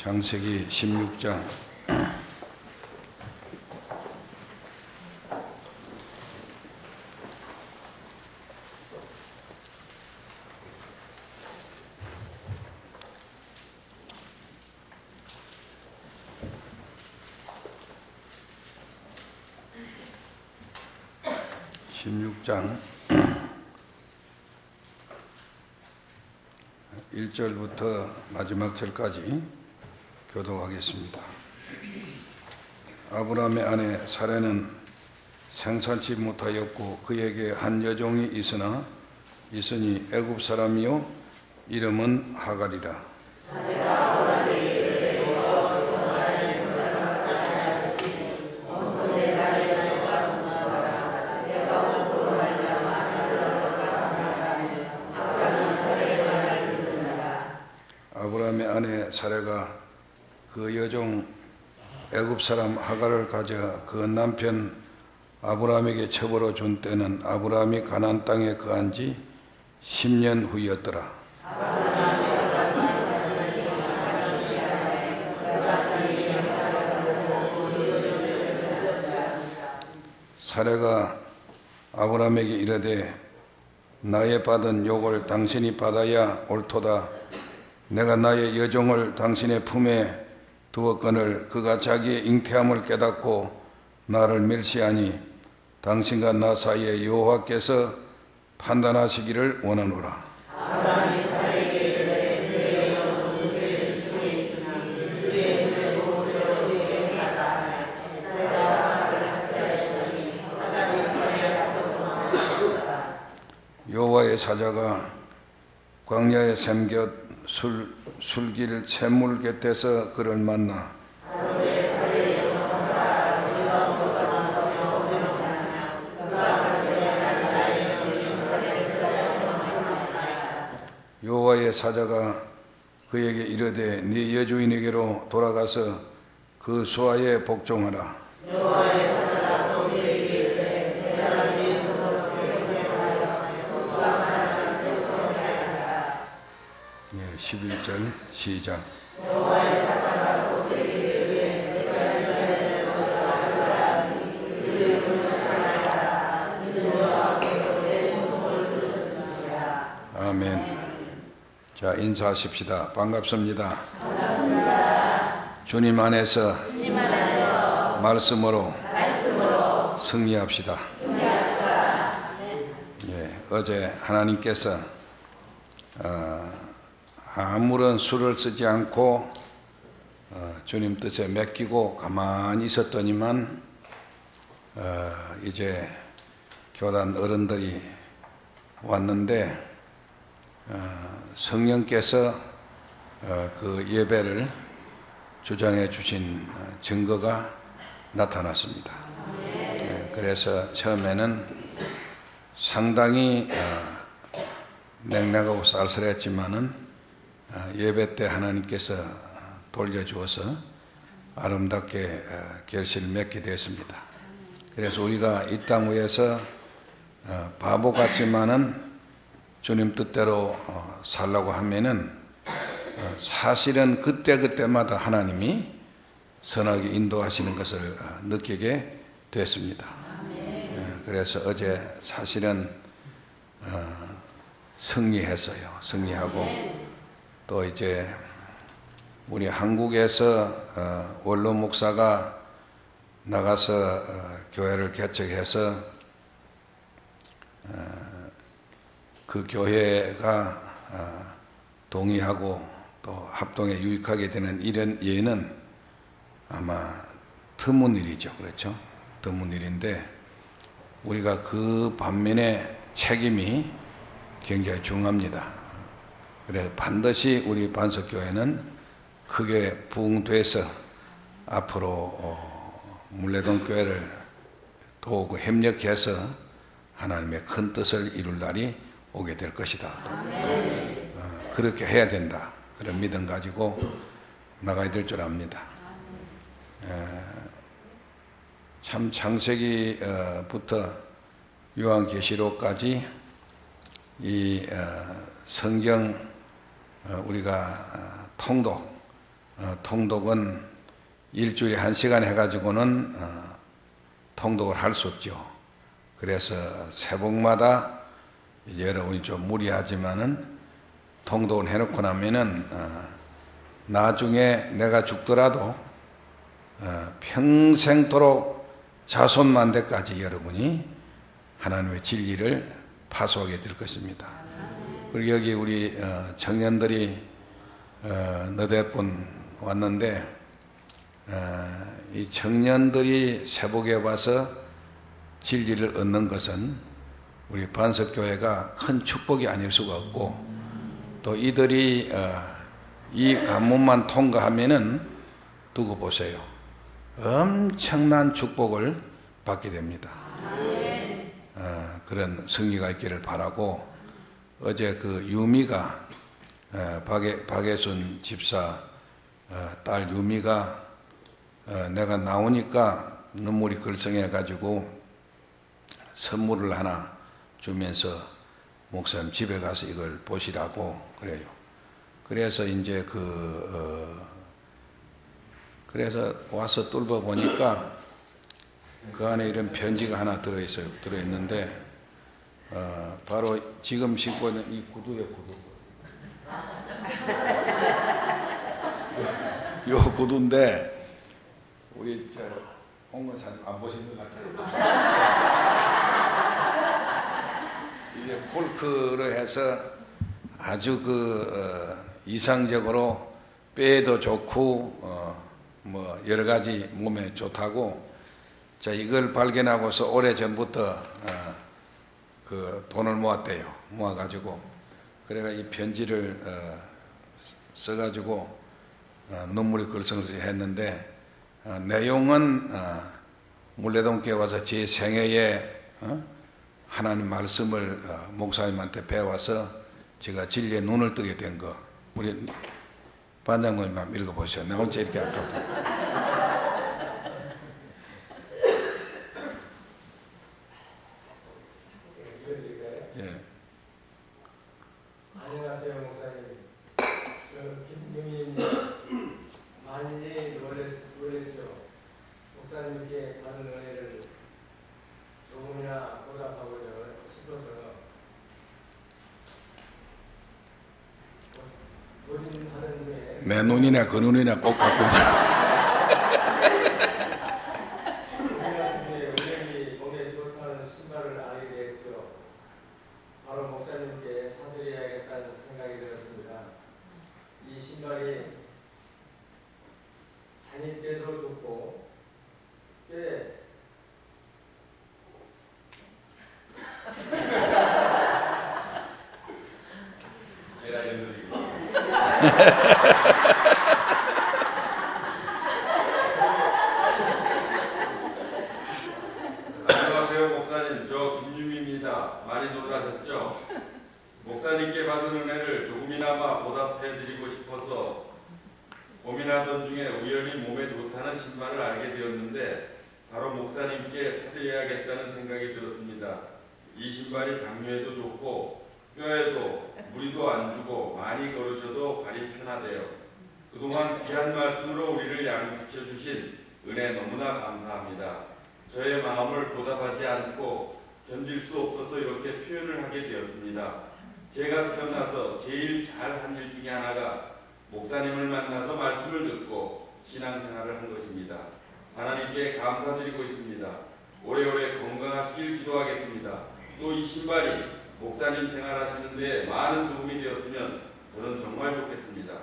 창세기 16장 1절부터 마지막 절까지 교독하겠습니다. 아브라함의 아내 사레는 생산치 못하였고 그에게 한 여종이 있으니 애굽 사람이요 이름은 하갈이라. 아브라함의 아내 사레가 그 여종 애굽 사람 하갈을 가져 그 남편 아브라함에게 첩으로 준 때는 아브라함이 가나안 땅에 거한 지 10년 후였더라. 사레가 아브라함에게 이르되 나의 받은 욕을 당신이 받아야 옳도다. 내가 나의 여종을 당신의 품에 두었거늘 그가 자기의 잉태함을 깨닫고 나를 멸시하니 당신과 나 사이에 여호와께서 판단하시기를 원하노라. 여호와의 사자가 광야의 샘곁 술길 샘물 곁에서 그를 만나 여호와의 사자가 그에게 이르되 네 여주인에게로 돌아가서 그 수하에 복종하라. 11절 시작. 아멘. 자, 인사하십시다. 반갑습니다. 주님 안에서 말씀으로 승리합시다. 예, 어제 하나님께서 아무런 수를 쓰지 않고 주님 뜻에 맡기고 가만히 있었더니만 이제 교단 어른들이 왔는데 성령께서 그 예배를 주장해 주신 증거가 나타났습니다. 그래서 처음에는 상당히 냉랭하고 쌀쌀했지만은 예배 때 하나님께서 돌려주어서 아름답게 결실을 맺게 되었습니다. 그래서 우리가 이 땅 위에서 바보 같지만은 주님 뜻대로 살라고 하면은 사실은 그때마다 하나님이 선하게 인도하시는 것을 느끼게 됐습니다. 그래서 어제 사실은 승리했어요. 승리하고 또 이제 우리 한국에서 원로 목사가 나가서 교회를 개척해서 그 교회가 동의하고 또 합동에 유익하게 되는 이런 예는 아마 드문 일이죠. 그렇죠? 드문 일인데 우리가 그 반면에 책임이 굉장히 중요합니다. 그래서 반드시 우리 반석교회는 크게 부흥돼서 앞으로 물레동 교회를 더욱 협력해서 하나님의 큰 뜻을 이룰 날이 오게 될 것이다. 그렇게 해야 된다. 그런 믿음 가지고 나가야 될 줄 압니다. 참 창세기부터 요한계시록까지 이 성경 우리가 통독 통독은 일주일에 1시간 해가지고는 통독을 할 수 없죠. 그래서 세복마다 이제 여러분이 좀 무리하지만은 통독을 해놓고 나면은 나중에 내가 죽더라도 평생도록 자손만대까지 여러분이 하나님의 진리를 파수하게 될 것입니다. 그리고 여기 우리 청년들이 너댓 분 왔는데 이 청년들이 세복에 와서 진리를 얻는 것은 우리 반석교회가 큰 축복이 아닐 수가 없고, 또 이들이 이 관문만 통과하면은 두고 보세요, 엄청난 축복을 받게 됩니다. 그런 승리가 있기를 바라고, 어제 그 유미가 박예순 집사 딸 유미가 내가 나오니까 눈물이 글썽해 가지고 선물을 하나 주면서 목사님 집에 가서 이걸 보시라고 그래요. 그래서 이제 그래서 와서 뚫어 보니까 그 안에 이런 편지가 하나 들어있는데 바로 지금 신고 있는 이 구두예요, 구두. 요 구두인데 우리 홍 권사님 안 보신 것 같아요. 이게 폴크로 해서 아주 이상적으로 뼈에도 좋고 뭐 여러 가지 몸에 좋다고, 자 이걸 발견하고서 오래 전부터 그 돈을 모았대요. 모아가지고 그래가 이 편지를 써가지고 눈물이 글썽글썽했는데, 내용은 물레동교회 와서 제 생애에 하나님 말씀을 목사님한테 배워서 제가 진리의 눈을 뜨게 된 거, 우리 반장님만 한번 읽어보세요. 내 혼자 이렇게 아깝다. 예. 안녕하세요, 목사님. 저 김유미입니다. 많이 놀랬죠. 목사님께 받은 은혜를 조금이나 보답하고자 싶어서 모진하는 후에 내 눈이나 그 눈이나 꼭 갖고 은행이 몸에 좋다는 신발을 알게 되었죠. 바로 목사님께 사드려야겠다는 생각이 들었습니다. 이 신발이 다닐 때도 좋고 꽤 제가 연결이 안녕하세요, 목사님. 저 김유미입니다. 많이 놀라셨죠? 목사님께 받은 은혜를 조금이나마 보답해드리고 싶어서 고민하던 중에 우연히 몸에 좋다는 신발을 알게 되었는데 바로 목사님께 사드려야겠다는 생각이 들었습니다. 이 신발이 당뇨에도 좋고 뼈에도 무리도 안 주고 많이 걸으셔도 발이 편하대요. 그동안 귀한 말씀으로 우리를 양육시켜 주신 은혜 너무나 감사합니다. 저의 마음을 보답하지 않고 견딜 수 없어서 이렇게 표현을 하게 되었습니다. 제가 태어나서 제일 잘한 일 중에 하나가 목사님을 만나서 말씀을 듣고 신앙생활을 한 것입니다. 하나님께 감사드리고 있습니다. 오래오래 건강하시길 기도하겠습니다. 또 이 신발이 목사님 생활하시는 데 많은 도움이 되었으면 저는 정말 좋겠습니다.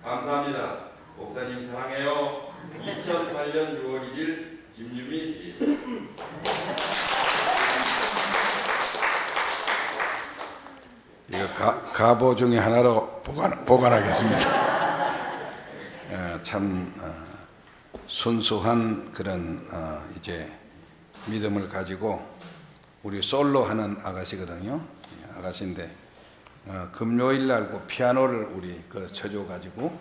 감사합니다. 목사님 사랑해요. 2008년 6월 1일 김유미 이거 가보 중에 하나로 보관하겠습니다. 참 순수한 그런 이제 믿음을 가지고 우리 솔로 하는 아가씨거든요. 아가씨인데 금요일 날 그 피아노를 우리 쳐줘 가지고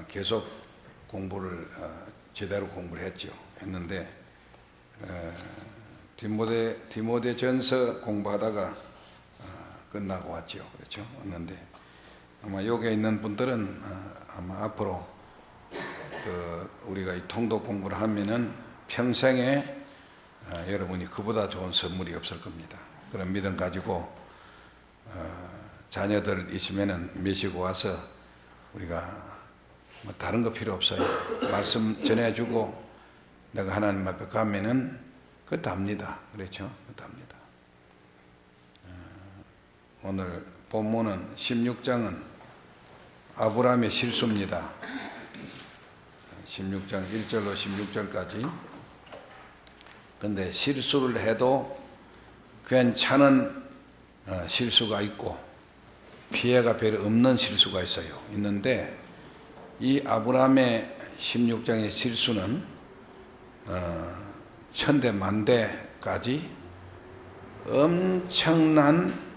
계속 공부를 제대로 공부를 했는데 디모데전서 공부하다가 끝나고 왔죠. 그렇죠? 왔는데 아마 여기에 있는 분들은 아마 앞으로 우리가 이 통독 공부를 하면은 평생에 여러분이 그보다 좋은 선물이 없을 겁니다. 그런 믿음 가지고 자녀들 있으면은 모시고 와서 우리가 뭐 다른 거 필요 없어요. 말씀 전해주고 내가 하나님 앞에 가면은 그거 답니다. 그렇죠? 그거 답니다. 오늘 본문은 16장은 아브라함의 실수입니다. 16장 1절로 16절까지. 근데 실수를 해도 괜찮은 실수가 있고 피해가 별로 없는 실수가 있는데 이 아브라함의 16장의 실수는 천대만대까지 엄청난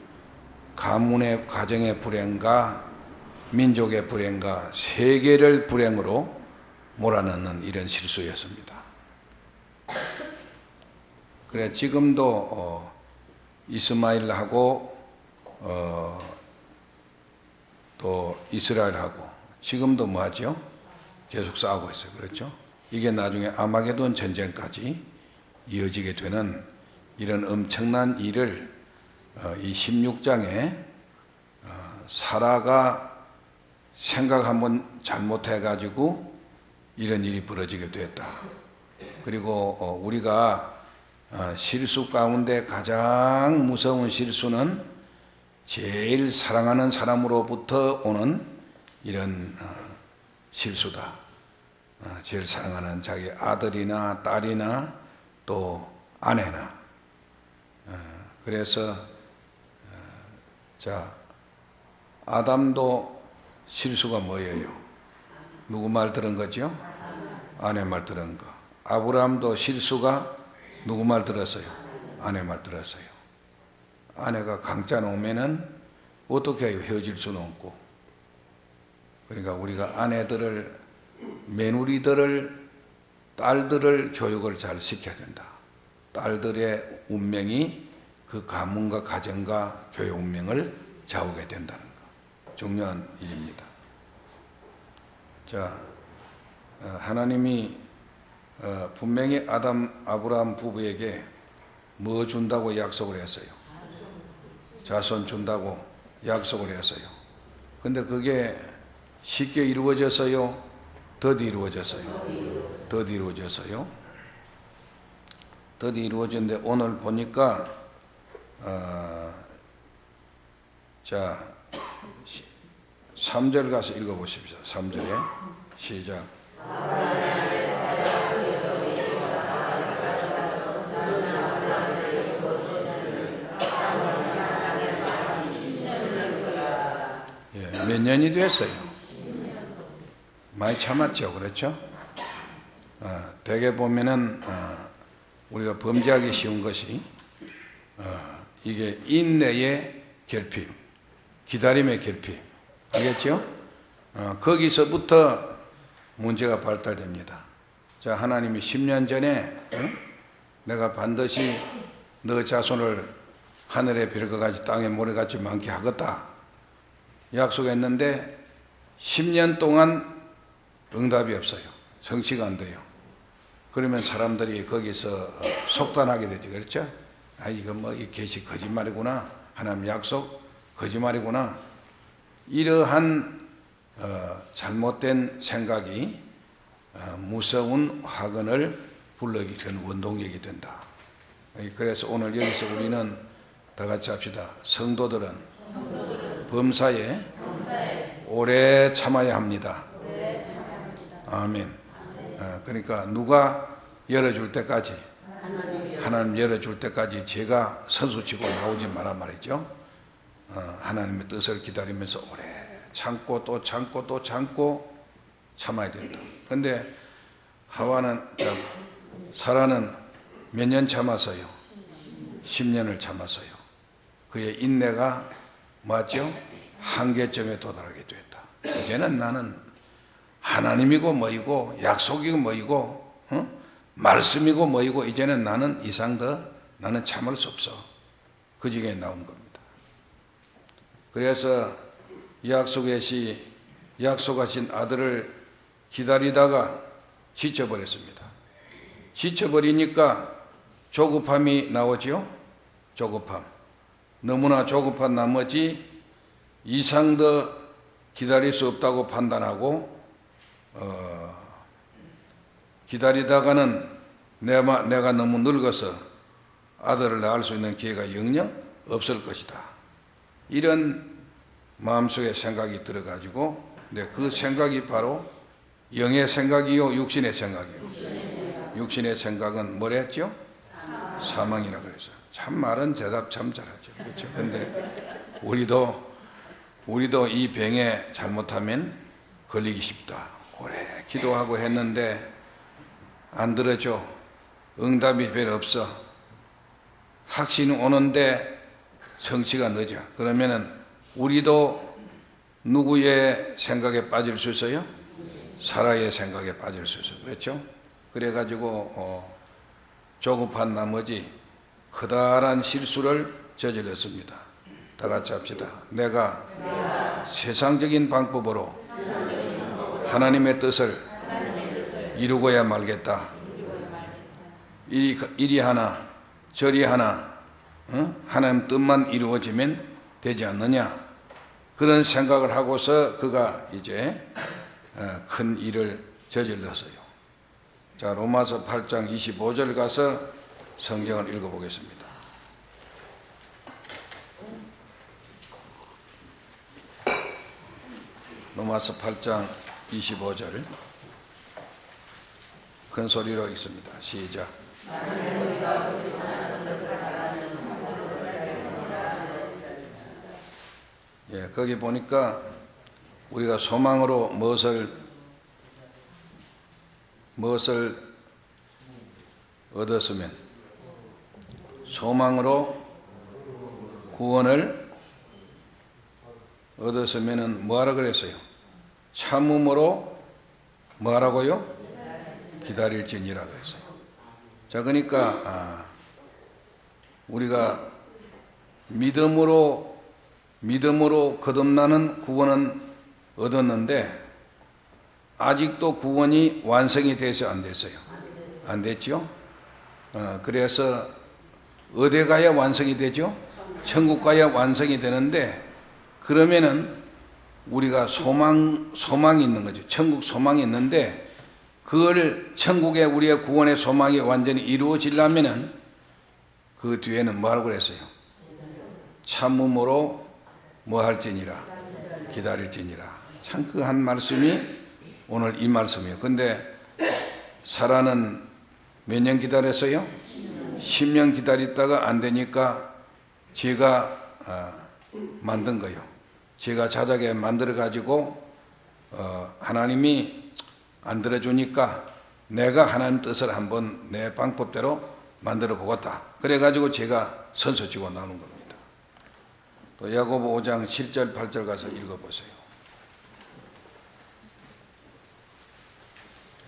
가문의 가정의 불행과 민족의 불행과 세계를 불행으로 몰아넣는 이런 실수였습니다. 그래 지금도 이스마엘하고 또 이스라엘하고 지금도 뭐하죠? 계속 싸우고 있어요. 그렇죠? 이게 나중에 아마게돈 전쟁까지 이어지게 되는 이런 엄청난 일을 이 16장에 사라가 생각 한번 잘못해가지고 이런 일이 벌어지게 됐다. 그리고 우리가 실수 가운데 가장 무서운 실수는 제일 사랑하는 사람으로부터 오는 이런 실수다. 제일 사랑하는 자기 아들이나 딸이나 또 아내나. 그래서 자 아담도 실수가 뭐예요? 누구 말 들은 거죠? 아내 말 들은 거. 아브라함도 실수가 누구 말 들었어요? 아내 말 들었어요. 아내가 강짜 놓으면은 어떻게 해요? 헤어질 수는 없고. 그러니까 우리가 아내들을, 며느리들을, 딸들을 교육을 잘 시켜야 된다. 딸들의 운명이 그 가문과 가정과 교회 운명을 좌우게 된다는 거. 중요한 일입니다. 자, 하나님이 분명히 아브라함 부부에게 뭐 준다고 약속을 했어요? 자손 준다고 약속을 했어요. 근데 그게 쉽게 이루어졌어요? 더디 이루어졌어요? 더디 이루어졌어요? 더디 이루어졌는데 오늘 보니까 자 3절 가서 읽어보십시오. 3절에 시작. 몇 년이 됐어요? 많이 참았죠, 그렇죠? 대개 보면은 우리가 범죄하기 쉬운 것이 이게 인내의 결핍, 기다림의 결핍, 알겠죠? 거기서부터 문제가 발달됩니다. 자, 하나님이 10년 전에 내가 반드시 너 자손을 하늘의 별과같이 땅의 모래같이 많게 하겠다 약속했는데 10년 동안 응답이 없어요. 성취가 안 돼요. 그러면 사람들이 거기서 속단하게 되죠. 그렇죠? 아, 이거 뭐 이 계시 거짓말이구나. 하나님 약속 거짓말이구나. 이러한 잘못된 생각이 무서운 화근을 불러일으키는 원동력이 된다. 그래서 오늘 여기서 우리는 다 같이 합시다. 성도들은 범사에 오래 참아야 합니다. 아멘. 그러니까 누가 열어줄 때까지, 하나님 열어줄 때까지 제가 선수치고 나오지 마란 말이죠. 하나님의 뜻을 기다리면서 오래 참고 또 참고 또 참고 참아야 된다. 근데 사라는 몇 년 참았어요? 10년을 참았어요. 그의 인내가 맞죠? 한계점에 도달하게 됐다. 이제는 나는 하나님이고 뭐이고 약속이고 뭐이고 말씀이고 뭐이고 이제는 나는 이상 더 나는 참을 수 없어. 그 지경에 나온 겁니다. 그래서 약속하신 아들을 기다리다가 지쳐버렸습니다. 지쳐버리니까 조급함이 나오지요. 조급함. 너무나 조급한 나머지 이상 더 기다릴 수 없다고 판단하고 기다리다가는 내가 너무 늙어서 아들을 낳을 수 있는 기회가 영영 없을 것이다. 이런 마음속에 생각이 들어가지고 그 생각이 바로 영의 생각이요 육신의 생각이요. 육신의 생각은 뭐랬죠? 사망이라 그래서. 참 말은 대답 참 잘하죠. 그렇죠? 근데 우리도 이 병에 잘못하면 걸리기 쉽다. 오래 기도하고 했는데 안 들어줘. 응답이 별로 없어. 확신이 오는데 성취가 늦어. 그러면은 우리도 누구의 생각에 빠질 수 있어요? 사라의 생각에 빠질 수 있어요. 그렇죠? 그래가지고 조급한 나머지 커다란 실수를 저질렀습니다. 다 같이 합시다. 내가 세상적인 방법으로 하나님의 뜻을 이루고야 말겠다. 이리 하나 저리 하나 하나님 뜻만 이루어지면 되지 않느냐. 그런 생각을 하고서 그가 이제 큰 일을 저질렀어요. 자, 로마서 8장 25절 가서 성경을 읽어보겠습니다. 로마서 8장 25절 큰 소리로 읽습니다. 시작. 예, 거기 보니까 우리가 소망으로 무엇을 얻었으면 소망으로 구원을 얻었으면은 뭐하라 그랬어요? 참음으로 뭐하라고요? 기다릴지니라 그랬어요. 자, 그러니까 우리가 믿음으로 거듭나는 구원은 얻었는데 아직도 구원이 완성이 돼서 안 됐어요. 안 됐죠? 그래서 어디 가야 완성이 되죠? 천국 가야 완성이 되는데 그러면은 우리가 소망이 있는 거죠. 천국 소망이 있는데 그걸 천국에 우리의 구원의 소망이 완전히 이루어지려면은 그 뒤에는 뭐라고 그랬어요? 참음으로 뭐 할지니라 기다릴지니라. 참 그 한 말씀이 오늘 이 말씀이에요. 근데 사라는 몇 년 기다렸어요? 10년 기다렸다가 안 되니까 제가 만든 거예요. 제가 자작에 만들어 가지고 하나님이 안 들어주니까 내가 하나님 뜻을 한번 내 방법대로 만들어 보겠다. 그래 가지고 제가 선서 지고 나오는 겁니다. 또 야고보 5장 7절 8절 가서 읽어보세요.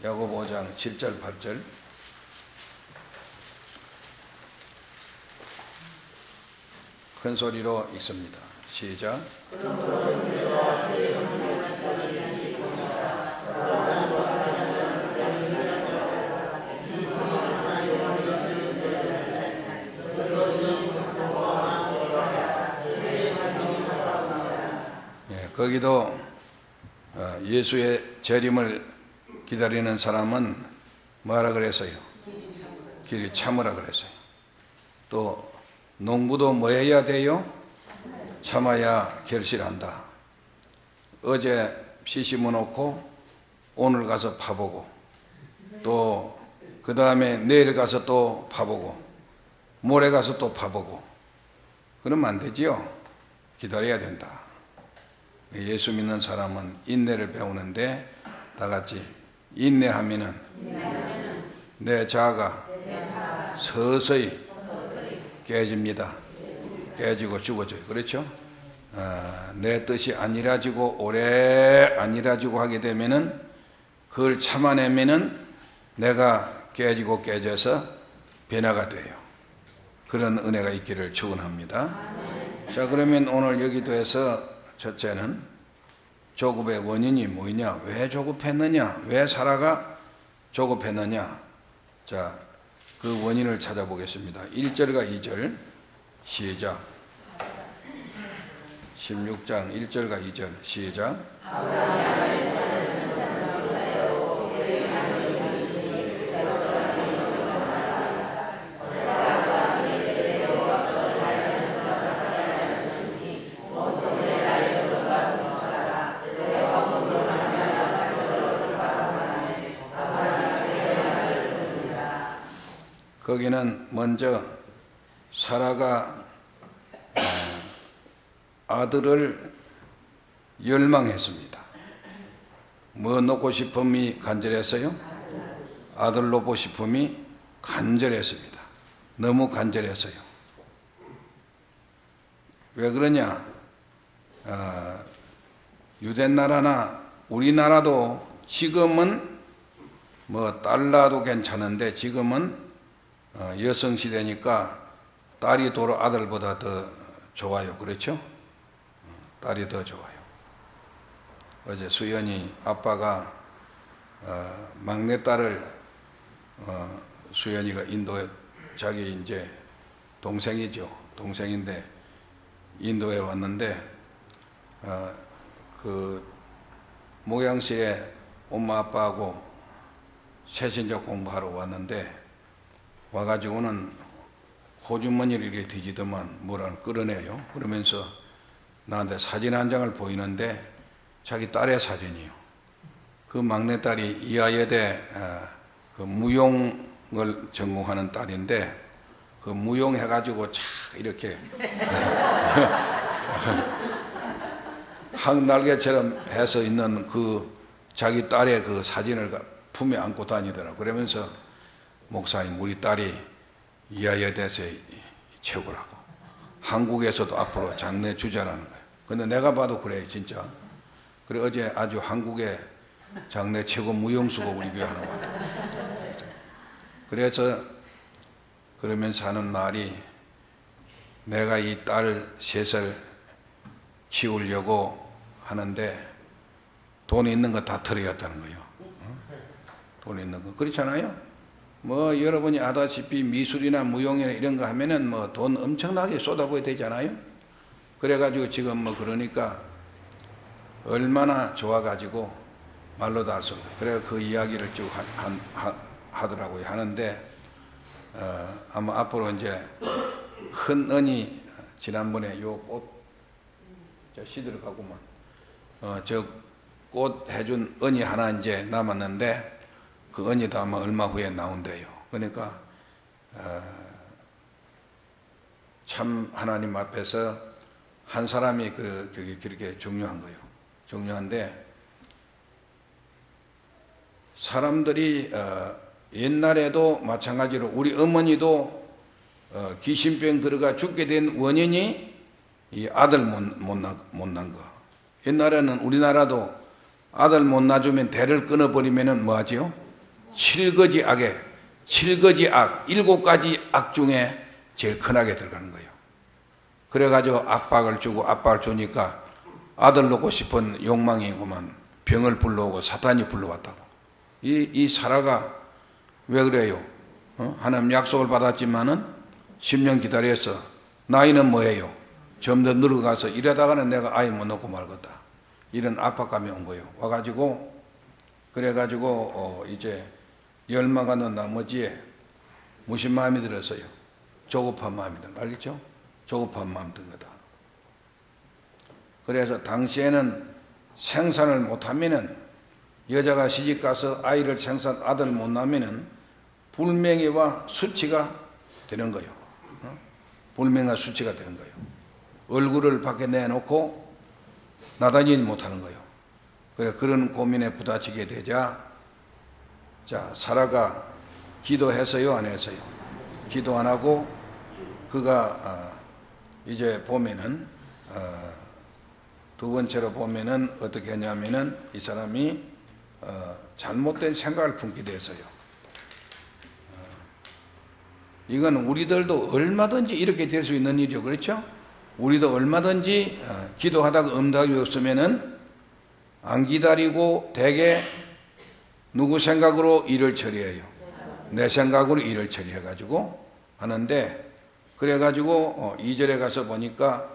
야고보 5장 7절 8절 큰 소리로 읽습니다. 시작. 거기도 예수의 재림을 기다리는 사람은 뭐하라 그랬어요? 길이 참으라 그랬어요. 또 농부도 뭐 해야 돼요? 참아야 결실한다. 어제 씨 심어놓고 오늘 가서 파보고 또 그 다음에 내일 가서 또 파보고 모레 가서 또 파보고 그러면 안 되지요. 기다려야 된다. 예수 믿는 사람은 인내를 배우는데 다 같이 인내하면은 내 자아가 서서히 깨집니다. 깨지고 죽어져요. 그렇죠? 내 뜻이 안 이루어지고 오래 안 이루어지고 하게 되면은 그걸 참아내면은 내가 깨지고 깨져서 변화가 돼요. 그런 은혜가 있기를 축원합니다. 자, 그러면 오늘 여기도 해서 첫째는 조급의 원인이 뭐냐? 왜 조급했느냐? 왜 사라가 조급했느냐? 자, 그 원인을 찾아보겠습니다. 1절과 2절 시작. 16장 1절과 2절 시작. 거기는 먼저 사라가 아들을 열망했습니다. 뭐 놓고 싶음이 간절했어요? 아들 놓고 싶음이 간절했습니다. 너무 간절했어요. 왜 그러냐? 유대나라나 우리나라도 지금은 뭐 딸 낳아도 괜찮은데 지금은 여성 시대니까 딸이 도로 아들보다 더 좋아요. 그렇죠? 딸이 더 좋아요. 어제 수연이 아빠가 막내딸을 수연이가 인도에 자기 이제 동생이죠. 동생인데 인도에 왔는데 그 목양실에 엄마 아빠하고 새신자 공부하러 왔는데 와가지고는 호주머니를 이렇게 뒤지더만 뭐라는 끌어내요. 그러면서 나한테 사진 한 장을 보이는데 자기 딸의 사진이요. 그 막내딸이 이화여대 그 무용을 전공하는 딸인데 그 무용 해가지고 차 이렇게 항날개처럼 해서 있는 그 자기 딸의 그 사진을 품에 안고 다니더라. 그러면서 목사님 우리 딸이 이화여대에서 최고라고 한국에서도 앞으로 장래 주자라는 거예요. 근데 내가 봐도 그래 진짜. 그래 어제 아주 한국의 장래 최고 무용수가 우리 교회 하나 왔다. 그래서 그러면서 하는 말이 내가 이 딸 셋을 키우려고 하는데 돈 있는 거 다 털어갔다는 거예요. 돈 있는 거 그렇잖아요. 뭐 여러분이 아다시피 미술이나 무용이나 이런 거 하면은 뭐 돈 엄청나게 쏟아부어야 되잖아요. 그래가지고 지금 뭐 그러니까 얼마나 좋아가지고 말로도 알 수 없어요. 그래 그 이야기를 쭉 하더라고요. 하는데 아마 앞으로 이제 큰 은이 지난번에 요 꽃 시들 가고만 저 꽃 해준 은이 하나 이제 남았는데 그 은이도 아마 얼마 후에 나온대요. 그러니까 참 하나님 앞에서 한 사람이 그렇게 중요한 거예요. 중요한데 사람들이 옛날에도 마찬가지로 우리 어머니도 귀신병 들어가 죽게 된 원인이 이 아들 못 낳은 거. 옛날에는 우리나라도 아들 못 낳아주면 대를 끊어버리면 뭐 하지요? 7가지 악에 7가지 악, 7가지 악 중에 제일 큰악에 들어가는 거예요. 그래가지고 압박을 주니까 아들 놓고 싶은 욕망이구만 병을 불러오고 사탄이 불러왔다고. 이 사라가 왜 그래요? 하나님 약속을 받았지만은 10년 기다려서 나이는 뭐예요? 점점 늙어가서 이러다가는 내가 아이 못 놓고 말겠다. 이런 압박감이 온 거예요. 와가지고 그래가지고 이제 열망하는 나머지에 무슨 마음이 들었어요? 조급한 마음이 든 거 알겠죠? 조급한 마음 든 거다. 그래서 당시에는 생산을 못하면은 여자가 시집가서 아이를 아들 못 낳으면은 불명예와 수치가 되는 거예요. 불명예와 수치가 되는 거예요. 얼굴을 밖에 내놓고 나다니지 못하는 거예요. 그래 그런 고민에 부딪히게 되자 자 사라가 기도했어요 안 했어요? 기도 안 하고 그가 이제 보면은 두 번째로 보면은 어떻게 했냐면은 이 사람이 잘못된 생각을 품게 됐어요. 이건 우리들도 얼마든지 이렇게 될 수 있는 일이죠. 그렇죠? 우리도 얼마든지 기도하다가 응답이 없으면은 안 기다리고 대개 누구 생각으로 일을 처리해요? 내 생각으로 일을 처리해가지고 하는데, 그래가지고 2절에 가서 보니까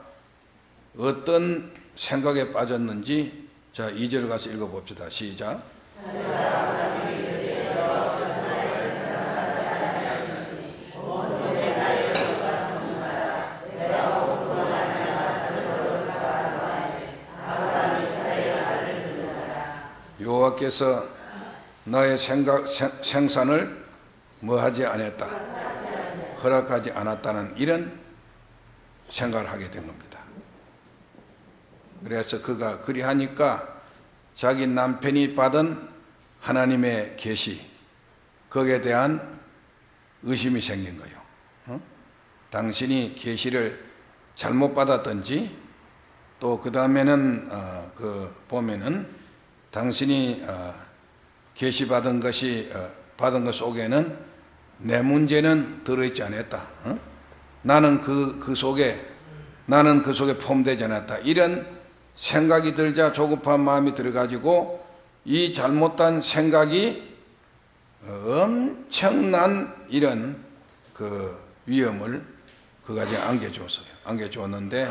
어떤 생각에 빠졌는지, 자 2절 가서 읽어봅시다. 시작. 여호와께서 너의 생산을 뭐하지 않았다, 허락하지 않았다는 이런 생각을 하게 된 겁니다. 그래서 그가 그리하니까 자기 남편이 받은 하나님의 계시, 거기에 대한 의심이 생긴 거예요. 당신이 계시를 잘못 받았든지, 또 그 다음에는 보면은 당신이 계시 받은 것 속에는 내 문제는 들어있지 않았다. 나는 그 속에 포함되지 않았다. 이런 생각이 들자 조급한 마음이 들어가지고 이 잘못된 생각이 엄청난 이런 그 위험을 그가지 안겨주었는데,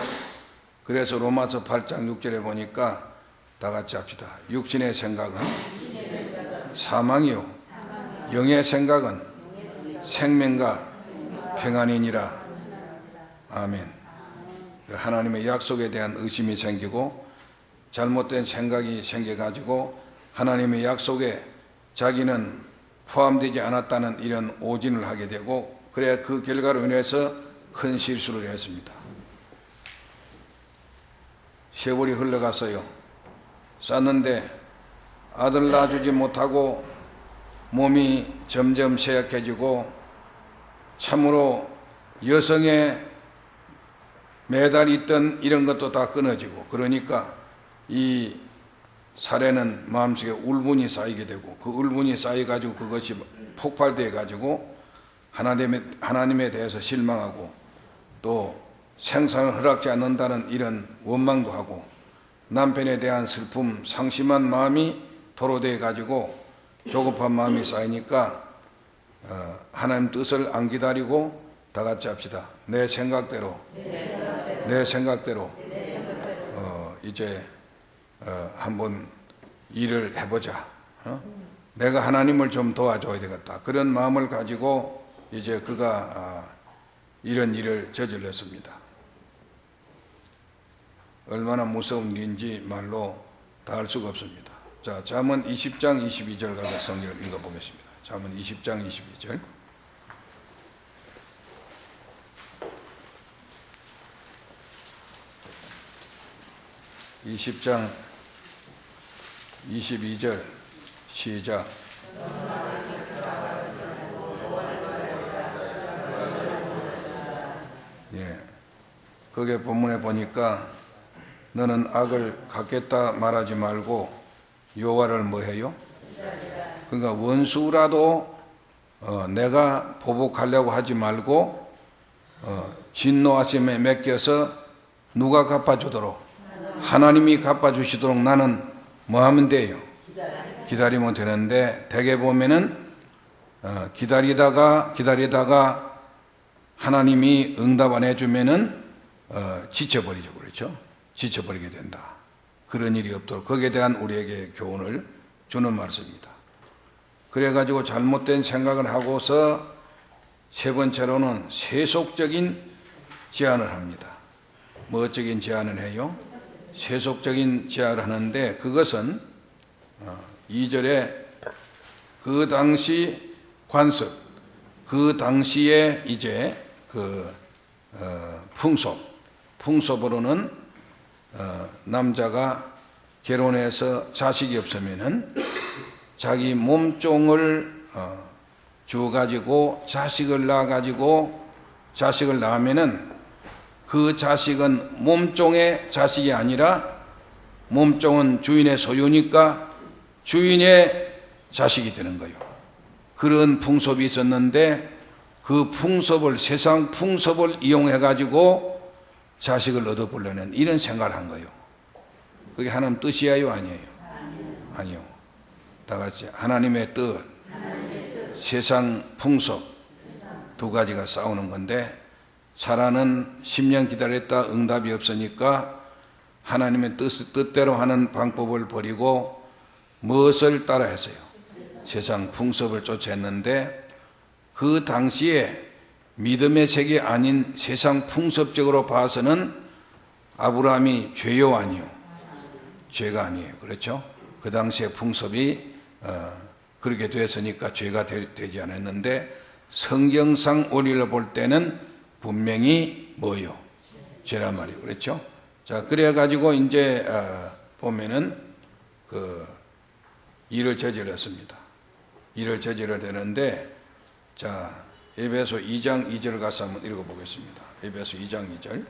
그래서 로마서 8장 6절에 보니까 다 같이 합시다. 육신의 생각은 사망이요, 영의 생각은 생명과 평안이니라. 아멘. 하나님의 약속에 대한 의심이 생기고 잘못된 생각이 생겨가지고 하나님의 약속에 자기는 포함되지 않았다는 이런 오진을 하게 되고, 그래 그 결과로 인해서 큰 실수를 했습니다. 세월이 흘러갔어요. 쌌는데 아들 낳아주지 못하고 몸이 점점 쇠약해지고 참으로 여성에 매달 있던 이런 것도 다 끊어지고, 그러니까 이 사례는 마음속에 울분이 쌓이게 되고, 그 울분이 쌓여가지고 그것이 폭발되어 가지고 하나님에 대해서 실망하고, 또 생산을 허락지 않는다는 이런 원망도 하고, 남편에 대한 슬픔, 상심한 마음이 토로되어 가지고 조급한 마음이 쌓이니까 하나님 뜻을 안 기다리고, 다 같이 합시다. 내 생각대로 이제 한번 일을 해보자. 내가 하나님을 좀 도와줘야 되겠다. 그런 마음을 가지고 이제 그가 이런 일을 저질렀습니다. 얼마나 무서운 일인지 말로 다 할 수가 없습니다. 자, 잠언 20장 22절 가서 성경 읽어보겠습니다. 잠언 20장 22절. (20장 22절) 시작. 예, 거기에 본문에 보니까 너는 악을 갖겠다 말하지 말고 여호와를 뭐해요? 그러니까 원수라도 내가 보복하려고 하지 말고 진노하심에 맡겨서 누가 갚아주도록, 하나님이 갚아주시도록 나는 뭐 하면 돼요? 기다리면 되는데, 대개 보면은 기다리다가 하나님이 응답 안 해주면은 지쳐버리죠. 그렇죠? 지쳐버리게 된다. 그런 일이 없도록 거기에 대한 우리에게 교훈을 주는 말씀입니다. 그래가지고 잘못된 생각을 하고서 세 번째로는 세속적인 제안을 합니다. 뭐적인 제안을 해요? 세속적인 제안을 하는데, 그것은 2절에 그 당시 관습, 그 당시에 이제 그 풍속으로는 남자가 결혼해서 자식이 없으면은 자기 몸종을 주어가지고 자식을 낳으면은 그 자식은 몸종의 자식이 아니라, 몸종은 주인의 소유니까 주인의 자식이 되는 거예요. 그런 풍습이 있었는데, 그 풍습을, 세상 풍습을 이용해가지고 자식을 얻어보려는 이런 생각을 한 거예요. 그게 하나님 뜻이에요, 아니에요? 아니요. 다 같이 하나님의 뜻, 세상 풍습 두 가지가 싸우는 건데, 사라는 10년 기다렸다 응답이 없으니까 하나님의 뜻대로 하는 방법을 버리고 무엇을 따라 했어요? 세상 풍습을 쫓아했는데, 그 당시에 믿음의 세계 아닌 세상 풍습적으로 봐서는 아브라함이 죄요 아니요? 죄가 아니에요. 그렇죠? 그 당시에 풍습이 그렇게 됐으니까 죄가 되지 않았는데, 성경상 원리를 볼 때는 분명히 뭐요? 죄란 말이에요. 그렇죠? 자, 그래가지고 이제 보면은 그 일을 저질렀습니다. 일을 저질러야 되는데, 자, 에베소 2장 2절 가서 한번 읽어보겠습니다. 에베소 2장 2절.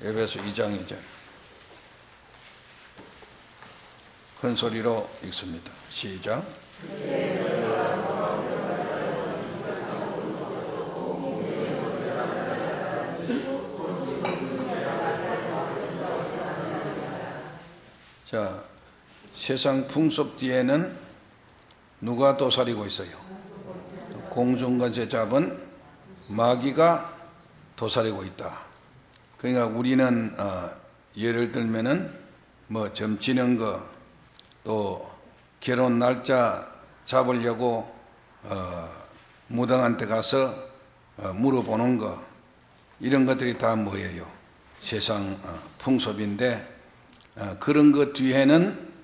에베소 2장 2절. 큰 소리로 읽습니다. 시작. 자, 세상 풍습 뒤에는 누가 도사리고 있어요? 공중권세 잡은 마귀가 도사리고 있다. 그러니까 우리는 예를 들면은 뭐 점치는 거, 또 결혼 날짜 잡으려고 무당한테 가서 물어보는 거, 이런 것들이 다 뭐예요? 세상 풍습인데, 그런 것 뒤에는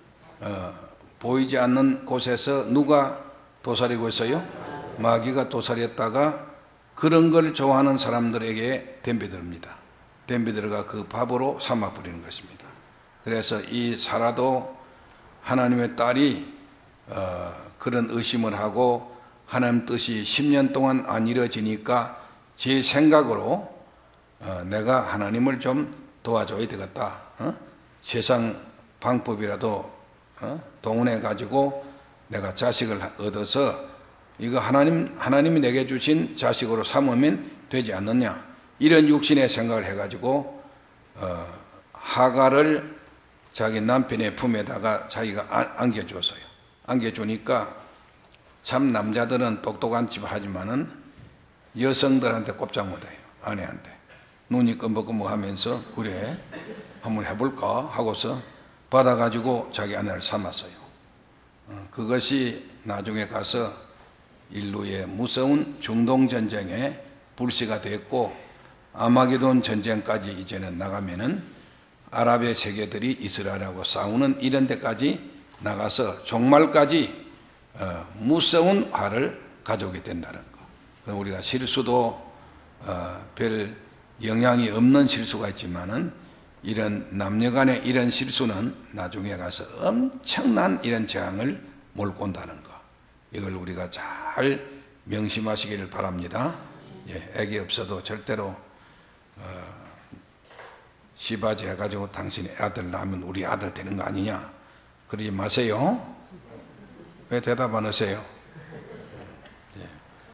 보이지 않는 곳에서 누가 도사리고 있어요? 마귀가 도사리했다가 그런 걸 좋아하는 사람들에게 덤벼듭니다. 덤벼들어가 그 밥으로 삼아버리는 것입니다. 그래서 이 사라도 하나님의 딸이 그런 의심을 하고 하나님 뜻이 10년 동안 안 이루어지니까 제 생각으로 내가 하나님을 좀 도와줘야 되겠다. 세상 방법이라도 동원해 가지고 내가 자식을 얻어서 이거 하나님이 내게 주신 자식으로 삼으면 되지 않느냐, 이런 육신의 생각을 해 가지고 하갈을 자기 남편의 품에다가 자기가 안겨줬어요. 안겨주니까 참 남자들은 똑똑한 집 하지만은 여성들한테 꼼짝 못해요. 아내한테 눈이 끔벅끔벅하면서 그래 한번 해볼까 하고서 받아가지고 자기 아내를 삼았어요. 그것이 나중에 가서 인류의 무서운 중동전쟁의 불씨가 됐고, 아마게돈 전쟁까지 이제는 나가면은 아랍의 세계들이 이스라엘하고 싸우는 이런 데까지 나가서 종말까지 무서운 화를 가져오게 된다는 거. 우리가 실수도 별 영향이 없는 실수가 있지만은 이런 남녀간의 이런 실수는 나중에 가서 엄청난 이런 재앙을 몰고 온다는 거. 이걸 우리가 잘 명심하시기를 바랍니다. 예, 애기 없어도 절대로 시바지 해가지고 당신의 아들 낳으면 우리 아들 되는 거 아니냐, 그러지 마세요. 왜 대답 안 하세요?